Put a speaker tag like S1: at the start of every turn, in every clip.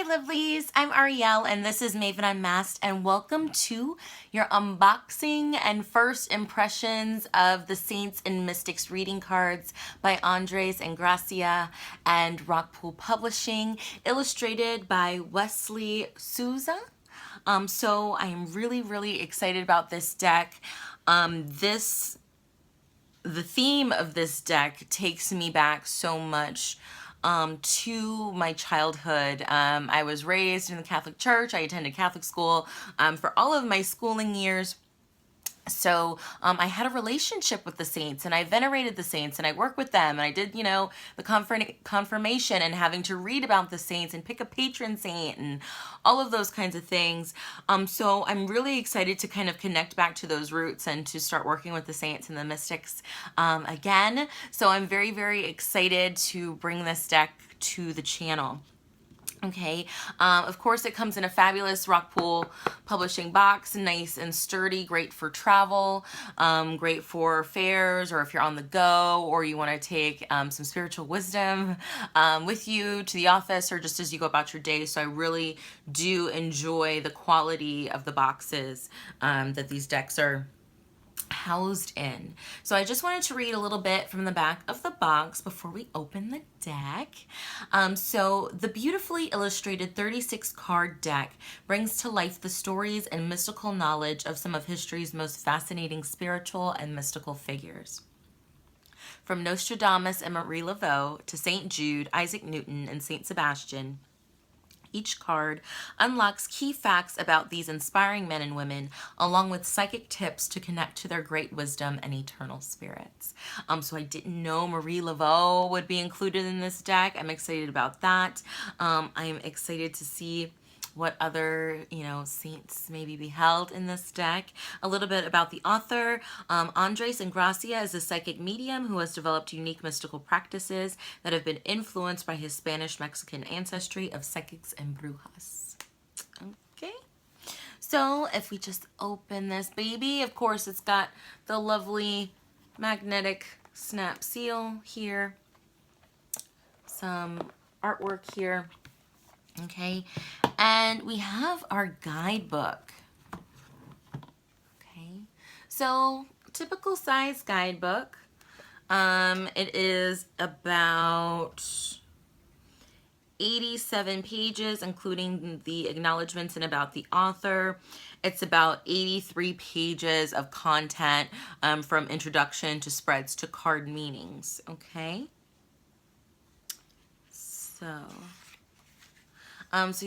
S1: Hi lovelies, I'm Ariel and this is Maven Unmasked, and welcome to your unboxing and first impressions of the Saints and Mystics reading cards by Andres and Gracia and Rockpool Publishing, illustrated by Wesley Souza. So I am really excited about this deck. The theme of this deck takes me back so much to my childhood. I was raised in the Catholic Church. I attended Catholic school for all of my schooling years. So I had a relationship with the saints, and I venerated the saints, and I worked with them, and I did, the confirmation and having to read about the saints and pick a patron saint and all of those kinds of things. So I'm really excited to kind of connect back to those roots and to start working with the saints and the mystics again. So I'm very excited to bring this deck to the channel. Okay, of course it comes in a fabulous Rockpool Publishing box, nice and sturdy, great for travel, great for fairs, or if you're on the go, or you want to take some spiritual wisdom with you to the office, or just as you go about your day. So I really do enjoy the quality of the boxes that these decks are housed in. So I just wanted to read a little bit from the back of the box before we open the deck. So the beautifully illustrated 36 card deck brings to life the stories and mystical knowledge of some of history's most fascinating spiritual and mystical figures. From Nostradamus and Marie Laveau to St. Jude, Isaac Newton, and St. Sebastian, each card unlocks key facts about these inspiring men and women, along with psychic tips to connect to their great wisdom and eternal spirits. So I didn't know Marie Laveau would be included in this deck. I'm excited about that. I'm excited to see what other, saints maybe be held in this deck. A little bit about the author. Andres and Gracia is a psychic medium who has developed unique mystical practices that have been influenced by his Spanish-Mexican ancestry of psychics and brujas. Okay. So if we just open this baby, of course it's got the lovely magnetic snap seal here. Some artwork here. Okay, and we have our guidebook. Okay, so typical size guidebook. It is about 87 pages, including the acknowledgments and about the author. It's about 83 pages of content from introduction to spreads to card meanings. Okay, so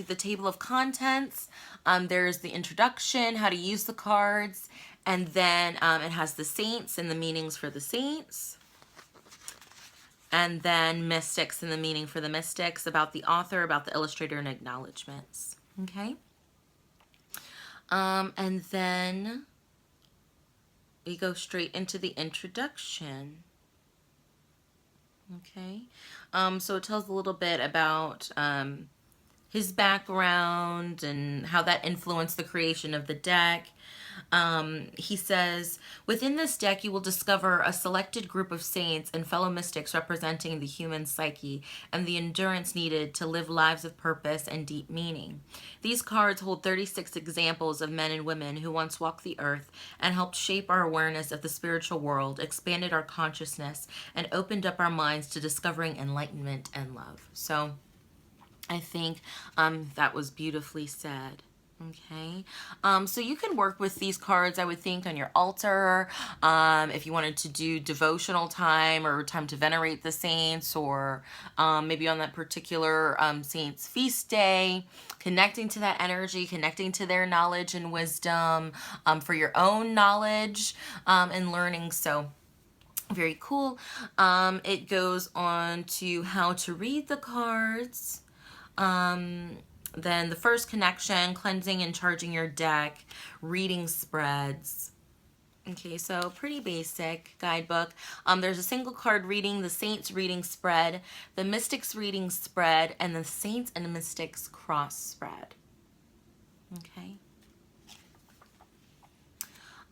S1: the table of contents, there's the introduction, how to use the cards, and then it has the saints and the meanings for the saints, and then mystics and the meaning for the mystics, about the author, about the illustrator, and acknowledgments. Okay? And then we go straight into the introduction. Okay? So it tells a little bit about his background and how that influenced the creation of the deck. He says, within this deck you will discover a selected group of saints and fellow mystics representing the human psyche and the endurance needed to live lives of purpose and deep meaning. These cards hold 36 examples of men and women who once walked the earth and helped shape our awareness of the spiritual world, expanded our consciousness, and opened up our minds to discovering enlightenment and love. So I think that was beautifully said. Okay, so you can work with these cards, I would think, on your altar, if you wanted to do devotional time or time to venerate the saints, or maybe on that particular saint's feast day, connecting to that energy, connecting to their knowledge and wisdom, for your own knowledge and learning. So very cool. It goes on to how to read the cards. Then the first connection, cleansing and charging your deck, reading spreads. Okay, so pretty basic guidebook. There's a single card reading, the Saints reading spread, the Mystics reading spread, and the Saints and Mystics cross spread. Okay.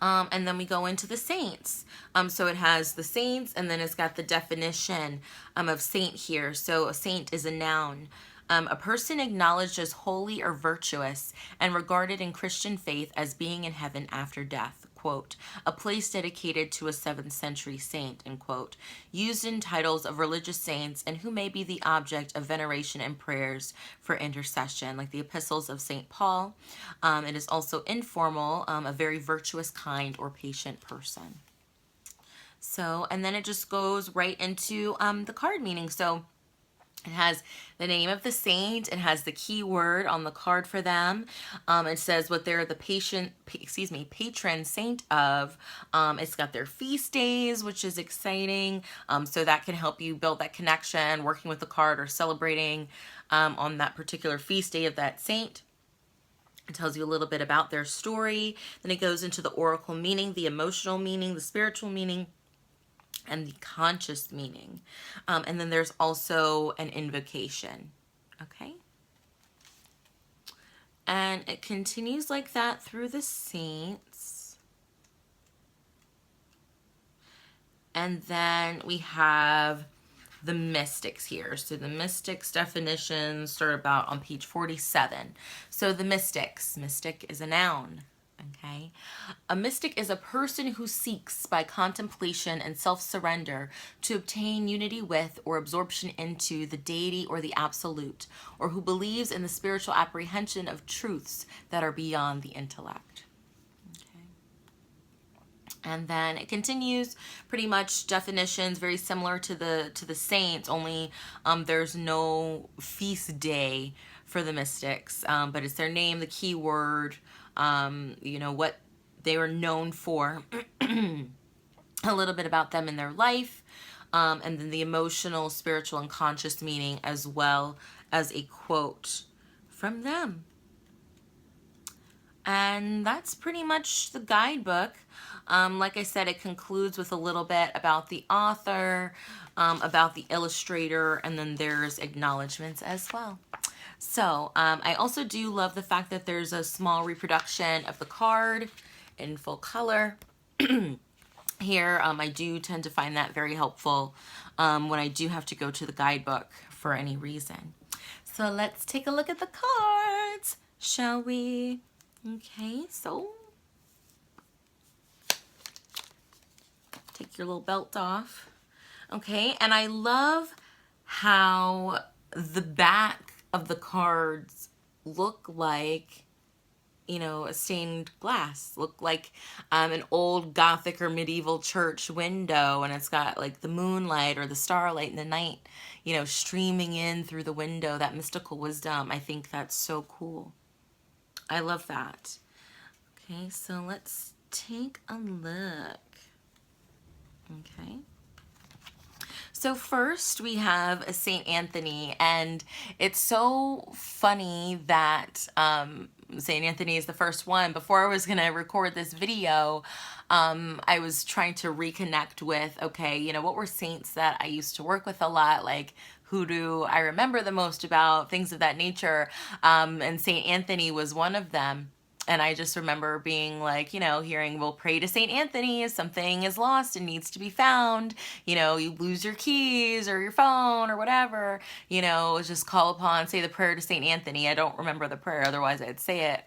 S1: And then we go into the saints. So it has the saints, and then it's got the definition of saint here. So a saint is a noun. A person acknowledged as holy or virtuous and regarded in Christian faith as being in heaven after death. Quote, a place dedicated to a 7th century saint, end quote, used in titles of religious saints and who may be the object of veneration and prayers for intercession, like the epistles of St. Paul. It is also informal, a very virtuous, kind, or patient person. So, and then it just goes right into the card meaning. So it has the name of the saint. It has the key word on the card for them. It says what they're the patron saint of. It's got their feast days, which is exciting. So that can help you build that connection, working with the card or celebrating on that particular feast day of that saint. It tells you a little bit about their story. Then it goes into the oracle meaning, the emotional meaning, the spiritual meaning, and the conscious meaning. And then there's also an invocation. Okay? And it continues like that through the saints. And then we have the mystics here. So the mystics definitions start about on page 47. So the mystics. Mystic is a noun. Okay. A mystic is a person who seeks by contemplation and self-surrender to obtain unity with or absorption into the deity or the absolute, or who believes in the spiritual apprehension of truths that are beyond the intellect. Okay. And then it continues pretty much definitions very similar to the saints, only there's no feast day for the mystics, but it's their name, the key word, what they were known for, a little bit about them in their life, and then the emotional, spiritual, and conscious meaning, as well as a quote from them. And that's pretty much the guidebook. Like I said, it concludes with a little bit about the author, about the illustrator, and then there's acknowledgments as well. So I also do love the fact that there's a small reproduction of the card in full color. Here, I do tend to find that very helpful when I do have to go to the guidebook for any reason. So let's take a look at the cards, shall we? Okay, so take your little belt off. Okay, and I love how the back of the cards look like, a stained glass, look like an old Gothic or medieval church window, and it's got like the moonlight or the starlight in the night, streaming in through the window, that mystical wisdom. I think that's so cool. I love that. Okay, so let's take a look. Okay. So first we have a St. Anthony, and it's so funny that St. Anthony is the first one. Before I was going to record this video, I was trying to reconnect with, okay, what were saints that I used to work with a lot, like who do I remember the most about, things of that nature, and St. Anthony was one of them. And I just remember being like, hearing, well, pray to St. Anthony if something is lost and needs to be found. You lose your keys or your phone or whatever, just call upon, say the prayer to St. Anthony. I don't remember the prayer, otherwise I'd say it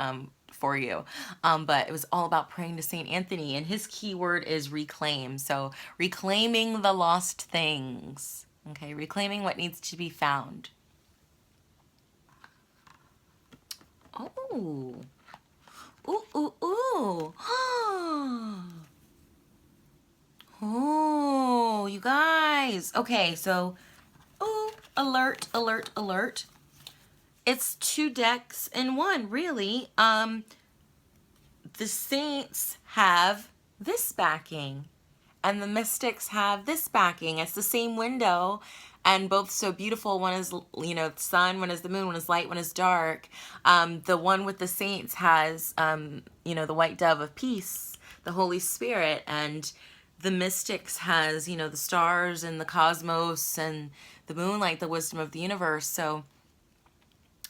S1: for you. But it was all about praying to St. Anthony, and his key word is reclaim. So reclaiming the lost things, okay? Reclaiming what needs to be found. Oh. Ooh, ooh, ooh. Oh, you guys. Okay, so, ooh, alert, alert, alert. It's 2 decks in one, really. The saints have this backing, and the mystics have this backing. It's the same window, and both so beautiful. One is, the sun, one is the moon, one is light, one is dark. The one with the saints has, the white dove of peace, the Holy Spirit, and the mystics has, the stars and the cosmos and the moonlight, the wisdom of the universe. So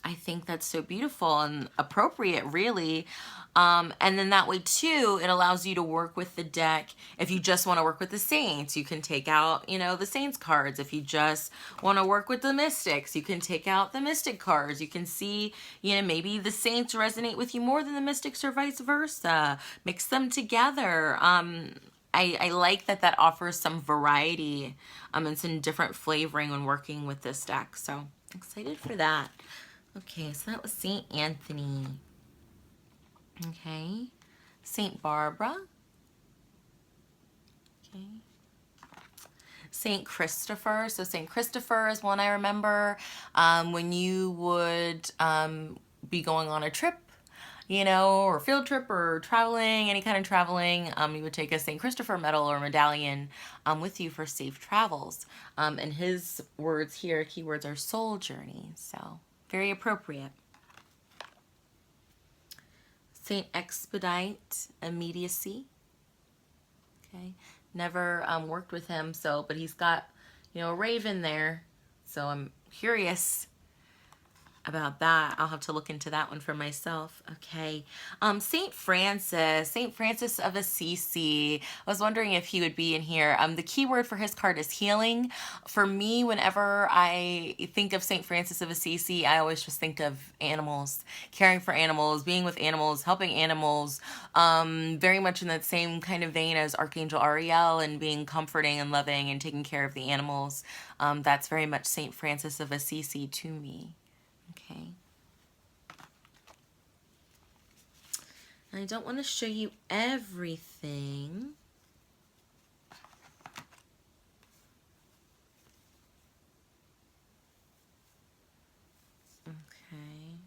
S1: I think that's so beautiful and appropriate, really. And then that way, too, it allows you to work with the deck. If you just want to work with the Saints, you can take out, the Saints cards. If you just want to work with the Mystics, you can take out the Mystic cards. You can see, maybe the Saints resonate with you more than the Mystics or vice versa. Mix them together. I like that offers some variety and some different flavoring when working with this deck. So excited for that. Okay, so that was St. Anthony. Okay, St. Barbara. Okay. St. Christopher. So St. Christopher is one I remember when you would be going on a trip, or field trip or traveling, any kind of traveling, you would take a St. Christopher medal or medallion with you for safe travels. And his words here, keywords are soul journey. So very appropriate. Saint Expedite Immediacy. Okay, never worked with him, but he's got, a raven there. So I'm curious about that. I'll have to look into that one for myself. Okay. St. Francis of Assisi. I was wondering if he would be in here. The keyword for his card is healing. For me, whenever I think of St. Francis of Assisi, I always just think of animals, caring for animals, being with animals, helping animals, very much in that same kind of vein as Archangel Ariel, and being comforting and loving and taking care of the animals. That's very much St. Francis of Assisi to me. Okay. And I don't want to show you everything. Okay.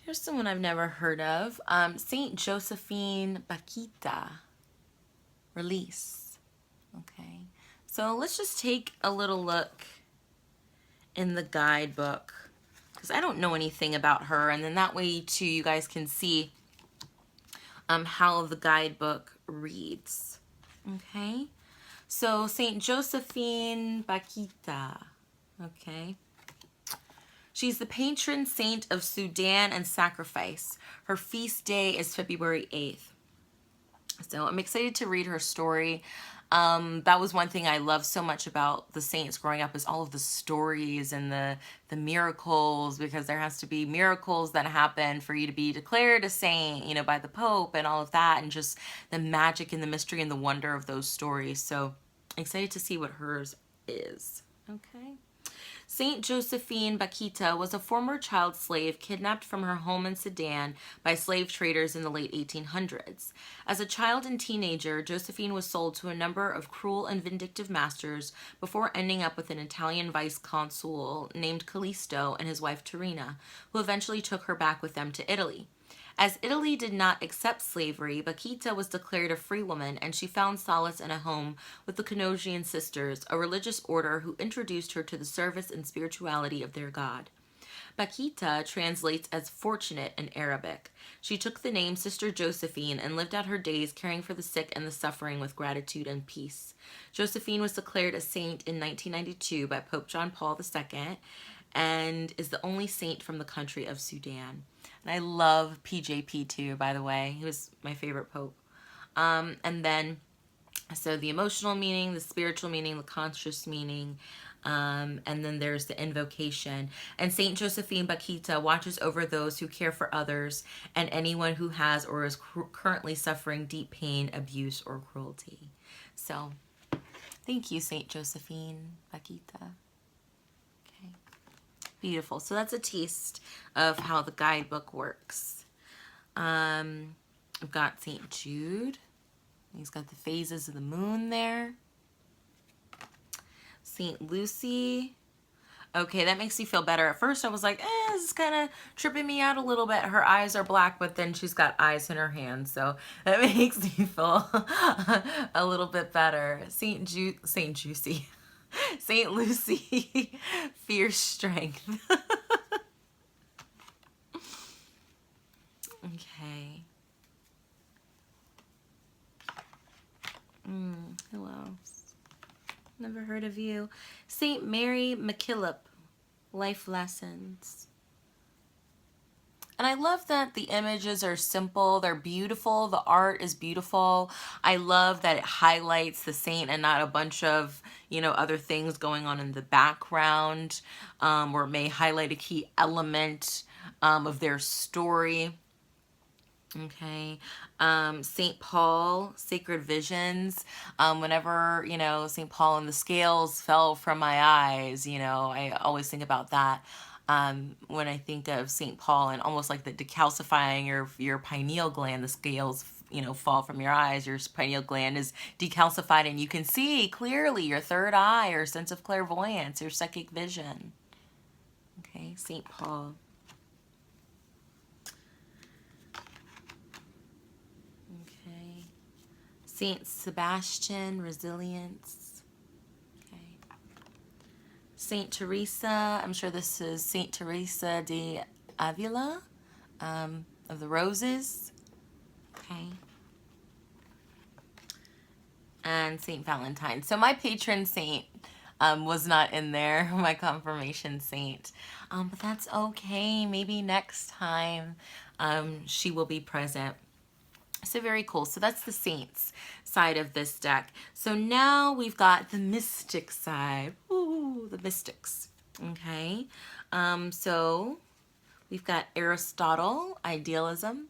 S1: Here's someone I've never heard of. Saint Josephine Bakhita. Release. Okay. So let's just take a little look in the guidebook, because I don't know anything about her, and then that way too you guys can see how the guidebook reads. Okay, so Saint Josephine Bakhita. Okay, she's the patron saint of Sudan and sacrifice. Her feast day is February 8th. So I'm excited to read her story. That was one thing I loved so much about the saints growing up, is all of the stories and the miracles, because there has to be miracles that happen for you to be declared a saint, by the Pope and all of that, and just the magic and the mystery and the wonder of those stories. So excited to see what hers is. Okay. Saint Josephine Bakhita was a former child slave kidnapped from her home in Sudan by slave traders in the late 1800s. As a child and teenager, Josephine was sold to a number of cruel and vindictive masters before ending up with an Italian vice-consul named Callisto and his wife Terina, who eventually took her back with them to Italy. As Italy did not accept slavery, Bakhita was declared a free woman, and she found solace in a home with the Canossian Sisters, a religious order who introduced her to the service and spirituality of their god. Bakhita translates as fortunate in Arabic. She took the name Sister Josephine and lived out her days caring for the sick and the suffering with gratitude and peace. Josephine was declared a saint in 1992 by Pope John Paul II and is the only saint from the country of Sudan. And I love PJP too, by the way. He was my favorite pope. And then, so the emotional meaning, the spiritual meaning, the conscious meaning, and then there's the invocation. And Saint Josephine Bakhita watches over those who care for others and anyone who has or is currently suffering deep pain, abuse, or cruelty. So, thank you, Saint Josephine Bakhita. Beautiful. So that's a taste of how the guidebook works. I've got St. Jude. He's got the phases of the moon there. St. Lucy. Okay, that makes me feel better. At first I was like, this is kind of tripping me out a little bit. Her eyes are black, but then she's got eyes in her hands. So that makes me feel a little bit better. St. Juicy. St. Lucy, fierce strength. Okay. Who else? Never heard of you. St. Mary MacKillop. life lessons. And I love that the images are simple, they're beautiful, the art is beautiful. I love that it highlights the saint and not a bunch of, other things going on in the background, or it may highlight a key element of their story. Okay. St. Paul, Sacred Visions. Whenever, St. Paul and the scales fell from my eyes, I always think about that. When I think of St. Paul and almost like the decalcifying your pineal gland, the scales, fall from your eyes, your pineal gland is decalcified and you can see clearly your third eye or sense of clairvoyance, your psychic vision. Okay, St. Paul. Okay. Saint Sebastian, resilience. Okay. Saint Teresa, I'm sure this is Saint Teresa de Avila, of the Roses. Okay. And Saint Valentine. So my patron saint was not in there, my confirmation saint. But that's okay. Maybe next time she will be present. So very cool. So that's the saints side of this deck. So now we've got the mystic side. Ooh, the mystics. Okay. So we've got Aristotle, idealism.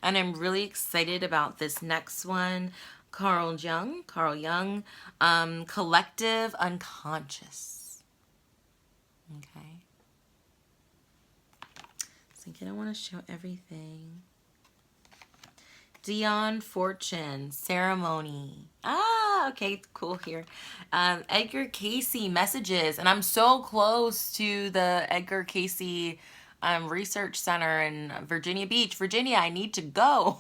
S1: And I'm really excited about this next one. Carl Jung, collective unconscious. Okay. So I don't want to show everything. Dion Fortune, ceremony. Okay, cool here. Edgar Casey, messages. And I'm so close to the Edgar Casey research center in Virginia Beach. Virginia, I need to go.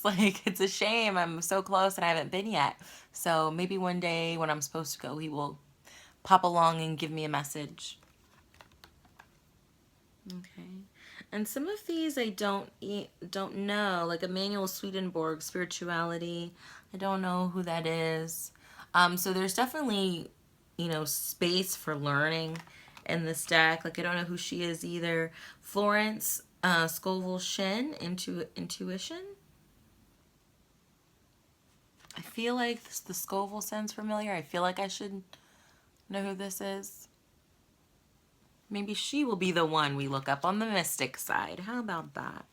S1: It's a shame. I'm so close and I haven't been yet. So maybe one day when I'm supposed to go, he will pop along and give me a message. Okay. And some of these I don't know, like Emmanuel Swedenborg, spirituality. I don't know who that is. So there's definitely, space for learning in this deck. Like I don't know who she is either. Florence Scovel Shen, intuition. I feel like the Scovel sounds familiar. I feel like I should know who this is. Maybe she will be the one we look up on the mystic side. How about that?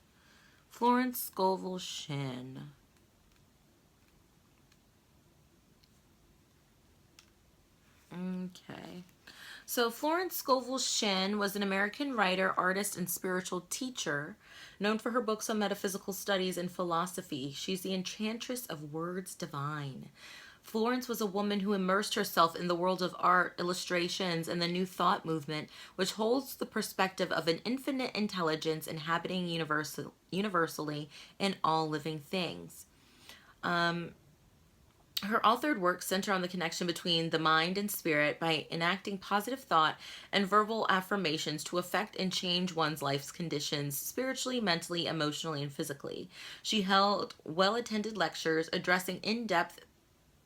S1: Florence Scovel Shin. Okay. So Florence Scovel Shin was an American writer, artist, and spiritual teacher, known for her books on metaphysical studies and philosophy. She's the enchantress of words divine. Florence was a woman who immersed herself in the world of art, illustrations, and the New Thought movement, which holds the perspective of an infinite intelligence inhabiting universally in all living things. Her authored works center on the connection between the mind and spirit by enacting positive thought and verbal affirmations to affect and change one's life's conditions spiritually, mentally, emotionally, and physically. She held well-attended lectures addressing in-depth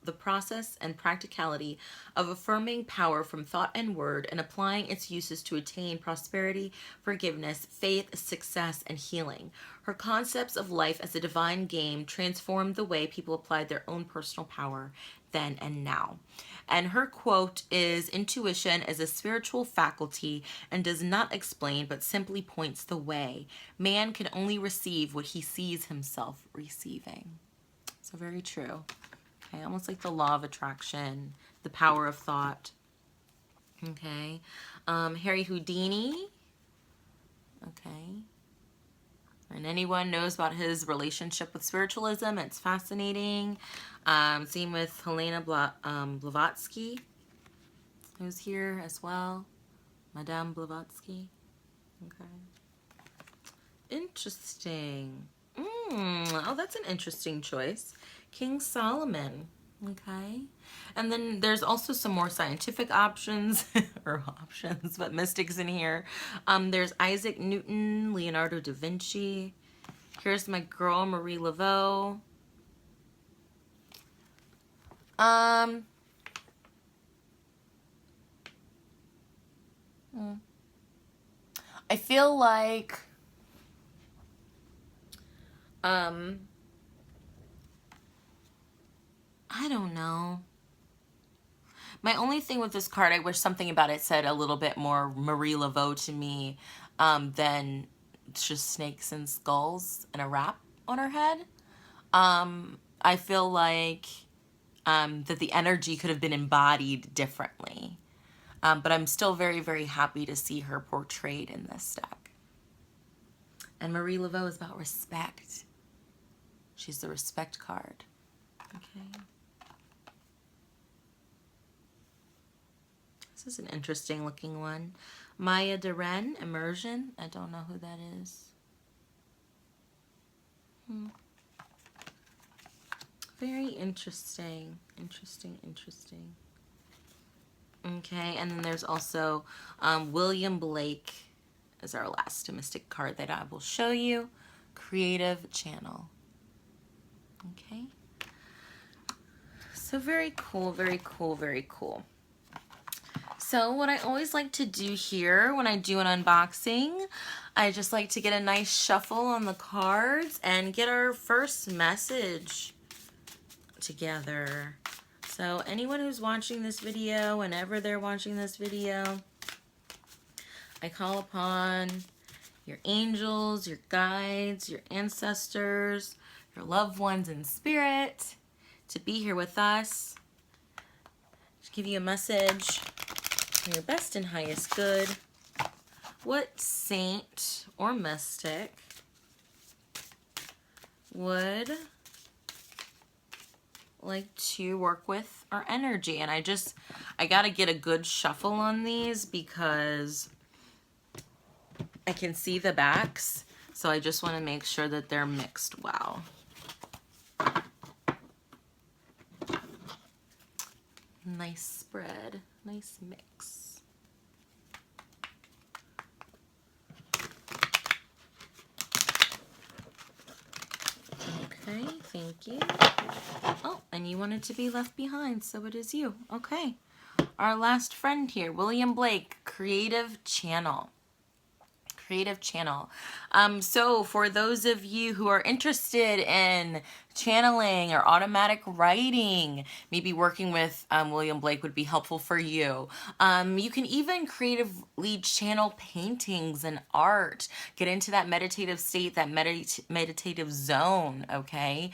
S1: the process and practicality of affirming power from thought and word and applying its uses to attain prosperity, forgiveness, faith, success, and healing. Her concepts of life as a divine game transformed the way people applied their own personal power then and now. And her quote is, "Intuition is a spiritual faculty and does not explain but simply points the way. Man can only receive what he sees himself receiving." So very true. Okay, almost like the law of attraction, the power of thought. Okay, Harry Houdini. Okay, and anyone knows about his relationship with spiritualism, it's fascinating. Same with Helena Blavatsky, who's here as well. Madame Blavatsky. Okay, interesting. Oh, that's an interesting choice. King Solomon. Okay. And then there's also some more scientific options, but mystics in here. There's Isaac Newton, Leonardo da Vinci. Here's my girl, Marie Laveau. I feel like I don't know. My only thing with this card, I wish something about it said a little bit more Marie Laveau to me, than it's just snakes and skulls and a wrap on her head. I feel like that the energy could have been embodied differently. But I'm still very, very happy to see her portrayed in this deck. And Marie Laveau is about respect. She's the respect card. Okay. This is an interesting looking one. Maya Deren, Immersion. I don't know who that is. Very interesting. Interesting. Okay, and then there's also William Blake is our last mystic card that I will show you. Creative Channel. Okay. So very cool, very cool, very cool. So what I always like to do here when I do an unboxing, I just like to get a nice shuffle on the cards and get our first message together. So anyone who's watching this video, whenever they're watching this video, I call upon your angels, your guides, your ancestors, your loved ones in spirit to be here with us, to give you a message for your best and highest good. What saint or mystic would like to work with our energy? And I got to get a good shuffle on these because I can see the backs. So I just want to make sure that they're mixed well. Nice spread, nice mix. Okay, thank you. Oh, and you wanted to be left behind, so it is you. Okay. Our last friend here, William Blake, Creative Channel. Creative Channel. So for those of you who are interested in channeling or automatic writing, maybe working with William Blake would be helpful for you. You can even creatively channel paintings and art, get into that meditative state, that meditative zone, okay?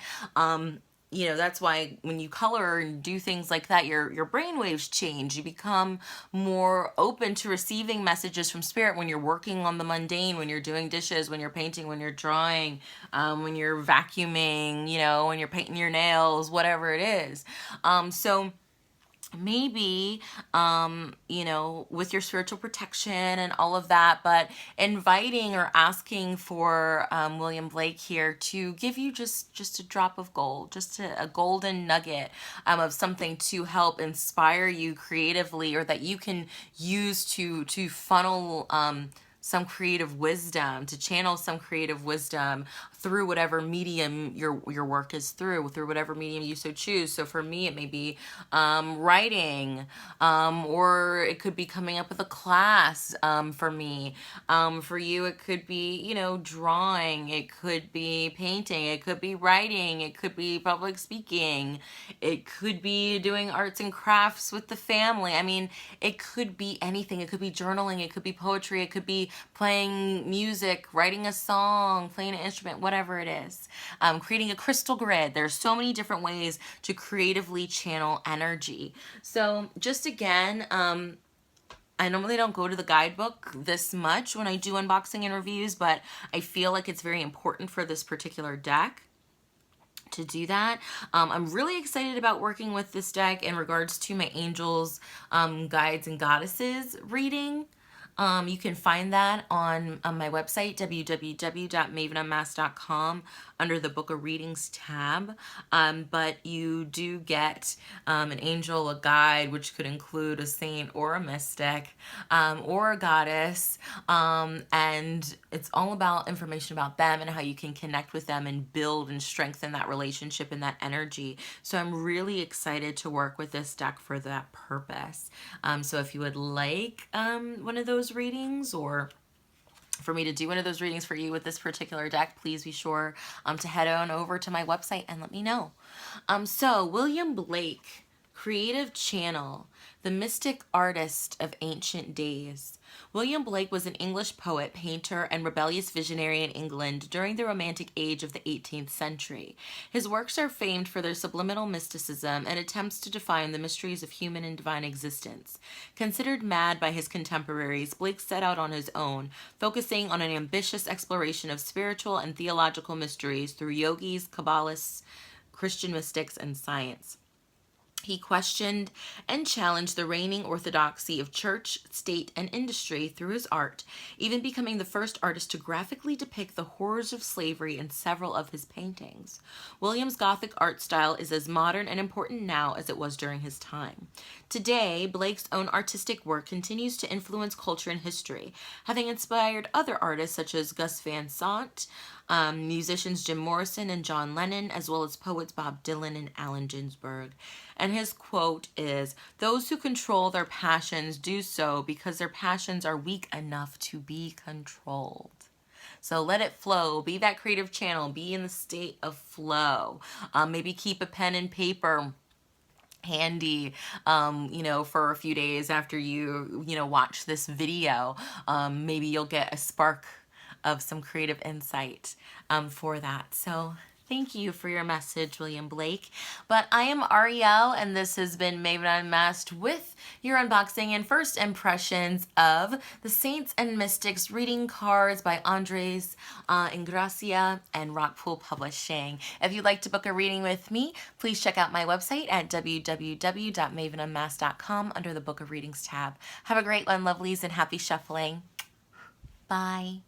S1: You know, that's why when you color and do things like that, your brain waves change. You become more open to receiving messages from spirit when you're working on the mundane, when you're doing dishes, when you're painting, when you're drawing, when you're vacuuming, you know, when you're painting your nails, whatever it is. So maybe, you know, with your spiritual protection and all of that, but inviting or asking for William Blake here to give you just a drop of gold, just a golden nugget of something to help inspire you creatively, or that you can use to funnel some creative wisdom, to channel some creative wisdom through whatever medium your work is through whatever medium you so choose. So for me, it may be writing, or it could be coming up with a class for me. For you, it could be, you know, drawing, it could be painting, it could be writing, it could be public speaking, it could be doing arts and crafts with the family. I mean, it could be anything. It could be journaling, it could be poetry, it could be playing music, writing a song, playing an instrument, whatever it is. Creating a crystal grid. There's so many different ways to creatively channel energy. So just again, I normally don't go to the guidebook this much when I do unboxing and reviews, but I feel like it's very important for this particular deck to do that. I'm really excited about working with this deck in regards to my angels, guides, and goddesses reading. You can find that on my website, www.mavenunmask.com, under the Book of Readings tab. But you do get an angel, a guide, which could include a saint or a mystic, or a goddess. And it's all about information about them and how you can connect with them and build and strengthen that relationship and that energy. So I'm really excited to work with this deck for that purpose. So if you would like one of those readings, or for me to do one of those readings for you with this particular deck, please be sure to head on over to my website and let me know. So William Blake, creative channel, the mystic artist of ancient days. William Blake was an English poet, painter, and rebellious visionary in England during the Romantic Age of the 18th century. His works are famed for their subliminal mysticism and attempts to define the mysteries of human and divine existence. Considered mad by his contemporaries, Blake set out on his own, focusing on an ambitious exploration of spiritual and theological mysteries through yogis, Kabbalists, Christian mystics, and science. He questioned and challenged the reigning orthodoxy of church, state, and industry through his art, even becoming the first artist to graphically depict the horrors of slavery in several of his paintings. William's Gothic art style is as modern and important now as it was during his time. Today, Blake's own artistic work continues to influence culture and history, having inspired other artists such as Gus Van Sant, musicians Jim Morrison and John Lennon, as well as poets Bob Dylan and Allen Ginsberg. And his quote is, "Those who control their passions do so because their passions are weak enough to be controlled." So let it flow. Be that creative channel. Be in the state of flow. Maybe keep a pen and paper handy, for a few days after you watch this video. Maybe you'll get a spark of some creative insight for that. So thank you for your message, William Blake. But I am Ariel, and this has been Maven Unmasked with your unboxing and first impressions of the Saints and Mystics reading cards by Andres Ingracia and Rockpool Publishing. If you'd like to book a reading with me, please check out my website at www.mavenunmasked.com under the Book of Readings tab. Have a great one, lovelies, and happy shuffling. Bye.